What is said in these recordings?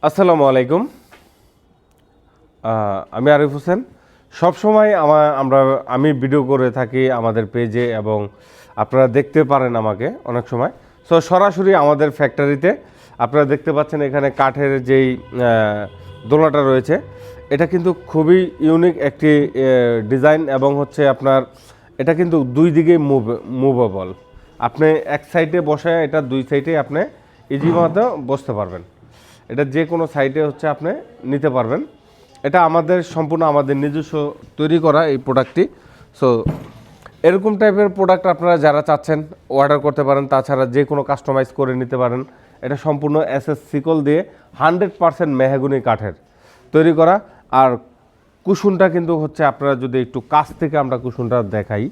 আসসালামু আলাইকুম। আমি আরিফ হোসেন। সবসময় আমি ভিডিও করে থাকি আমাদের পেজে এবং আপনারা দেখতে পারেন আমাকে অনেক সময়। সো সরাসরি আমাদের ফ্যাক্টরিতে আপনারা দেখতে পাচ্ছেন এখানে কাঠের যেই দোলনাটা রয়েছে, এটা কিন্তু খুবই ইউনিক একটি ডিজাইন এবং হচ্ছে আপনার এটা কিন্তু দুই দিকে মুভেবল। আপনি এক সাইডে বসে এটা দুই সাইডে আপনি ইজি মতো বসতে পারবেন। এটা যে কোনো সাইডে হচ্ছে আপনি নিতে পারবেন। এটা সম্পূর্ণ আমাদের নিজস্ব তৈরি করা এই প্রোডাক্টটি। সো এরকম টাইপের প্রোডাক্ট আপনারা যারা চাচ্ছেন অর্ডার করতে পারেন। তাছাড়া যে কোনো কাস্টমাইজ করে নিতে পারেন। এটা সম্পূর্ণ এসএস শিকল দিয়ে 100% মেহগনি কাঠের তৈরি করা। আর কুশনটা কিন্তু হচ্ছে আপনারা যদি একটু কাছ থেকে আমরা কুশনটা দেখাই,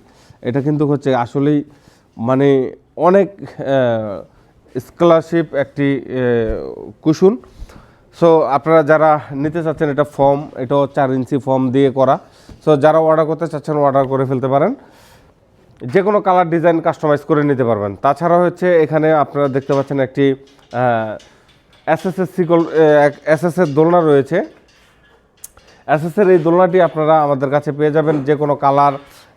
এটা কিন্তু হচ্ছে আসলেই মানে অনেক স্কলারশিপ একটি কুশন। সো আপনারা যারা নিতে চাচ্ছেন এটা এটাও 4 ইঞ্চি ফর্ম দিয়ে করা। সো যারা অর্ডার করতে চাচ্ছেন অর্ডার করে ফেলতে পারেন। যে কোনো কালার ডিজাইন কাস্টমাইজ করে নিতে পারবেন। তাছাড়া হচ্ছে এখানে আপনারা দেখতে পাচ্ছেন একটি এসএসের দোলনা রয়েছে। এসএসের এই দোলনাটি আপনারা আমাদের কাছে পেয়ে যাবেন। যে কোনো কালার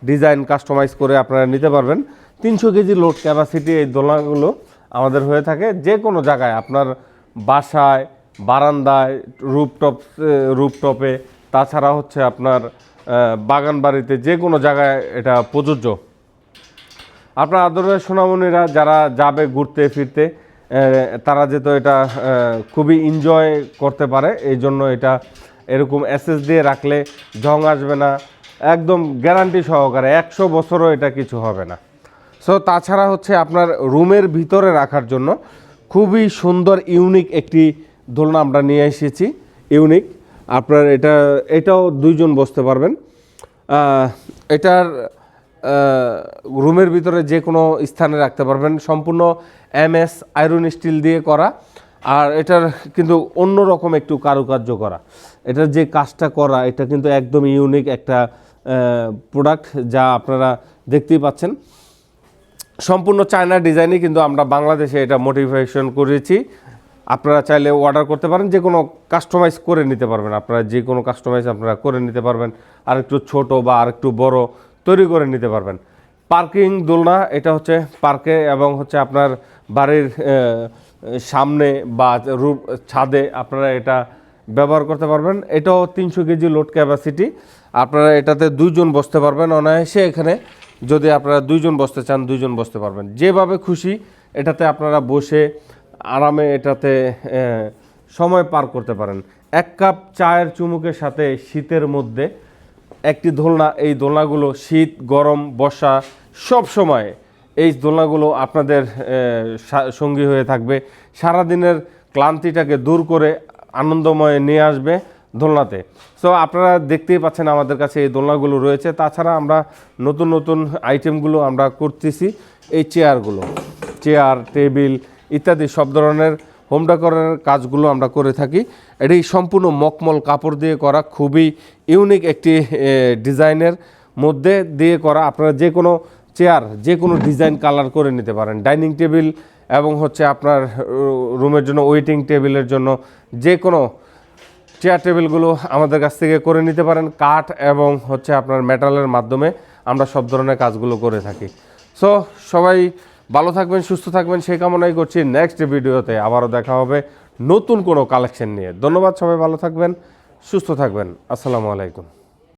ডিজাইন কাস্টমাইজ করে আপনারা নিতে পারবেন। 300 কেজি লোড ক্যাপাসিটি এই দোলনাগুলো আমাদের হয়ে থাকে। যে কোনো জায়গায় আপনার বাসায়, বারান্দায়, রুপটপে, তাছাড়া হচ্ছে আপনার বাগান বাড়িতে, যে কোনো জায়গায় এটা প্রযোজ্য। আপনার আদরের সোনামণিরা যারা যাবে ঘুরতে ফিরতে, তারা যেহেতু এটা খুবই এনজয় করতে পারে, এই জন্য এটা এরকম এসএস দিয়ে রাখলে জং আসবে না, একদম গ্যারান্টি সহকারে 100 বছরও এটা কিছু হবে না। সো তাছাড়া হচ্ছে আপনার রুমের ভিতরে রাখার জন্য খুবই সুন্দর ইউনিক একটি দোলনা আমরা নিয়ে এসেছি। ইউনিক আপনার এটাও 2 জন বসতে পারবেন। এটার রুমের ভিতরে যে কোনো স্থানে রাখতে পারবেন। সম্পূর্ণ MS আয়রন স্টিল দিয়ে করা। আর এটার কিন্তু অন্যরকম একটু কারুকার্য করা। এটার যে কাজটা করা, এটা কিন্তু একদম ইউনিক একটা প্রোডাক্ট, যা আপনারা দেখতেই পাচ্ছেন। সম্পূর্ণ চায়না ডিজাইনে কিন্তু আমরা বাংলাদেশে এটা মোটিভেশন করেছি। আপনারা চাইলে অর্ডার করতে পারেন, যে কোনো কাস্টমাইজ করে নিতে পারবেন। আপনারা যে কোনো কাস্টমাইজ আপনারা করে নিতে পারবেন। আর একটু ছোট বা আর একটু বড় তৈরি করে নিতে পারবেন। পার্কিং দোলনা, এটা হচ্ছে পার্কে এবং হচ্ছে আপনার বাড়ির সামনে বা ছাদে আপনারা এটা ব্যবহার করতে পারবেন। এটাও 300 কেজি লোড ক্যাপাসিটি। আপনারা এটাতে 2 জন বসতে পারবেন অনায়াসে। এখানে যদি আপনারা 2 জন বসতে চান 2 জন বসতে পারবেন। যেভাবে খুশি এটাতে আপনারা বসে আরামে এটাতে সময় পার করতে পারেন। 1 কাপ চায়ের চুমুকের সাথে শীতের মধ্যে একটি দোলনা। এই দোলনাগুলো শীত, গরম, বর্ষা সব সময় এই দোলনাগুলো আপনাদের সঙ্গী হয়ে থাকবে। সারাদিনের ক্লান্তিটাকে দূর করে আনন্দময় নিয়ে আসবে দোলনাতে। সো আপনারা দেখতেই পাচ্ছেন আমাদের কাছে এই দোলনাগুলো রয়েছে। তাছাড়া আমরা নতুন নতুন আইটেমগুলো আমরা করতেছি। এই চেয়ার, টেবিল ইত্যাদি সব ধরনের হোম ডেকোরের কাজগুলো আমরা করে থাকি। এটি সম্পূর্ণ মখমল কাপড় দিয়ে করা, খুবই ইউনিক একটি ডিজাইনের মধ্যে দিয়ে করা। আপনারা যে কোনো চেয়ার, যে কোনো ডিজাইন কালার করে নিতে পারেন। ডাইনিং টেবিল এবং হচ্ছে আপনার রুমের জন্য ওয়েটিং টেবিলের জন্য যে কোনো চেয়ার টেবিলগুলো আমাদের কাছ থেকে করে নিতে পারেন। কাঠ এবং হচ্ছে আপনার মেটালের মাধ্যমে আমরা সব ধরনের কাজগুলো করে থাকি। সো সবাই ভালো থাকবেন, সুস্থ থাকবেন, সেই কামনাই করছি। নেক্সট ভিডিওতে আবারও দেখা হবে নতুন কোনো কালেকশন নিয়ে। ধন্যবাদ, সবাই ভালো থাকবেন, সুস্থ থাকবেন। আসসালামু আলাইকুম।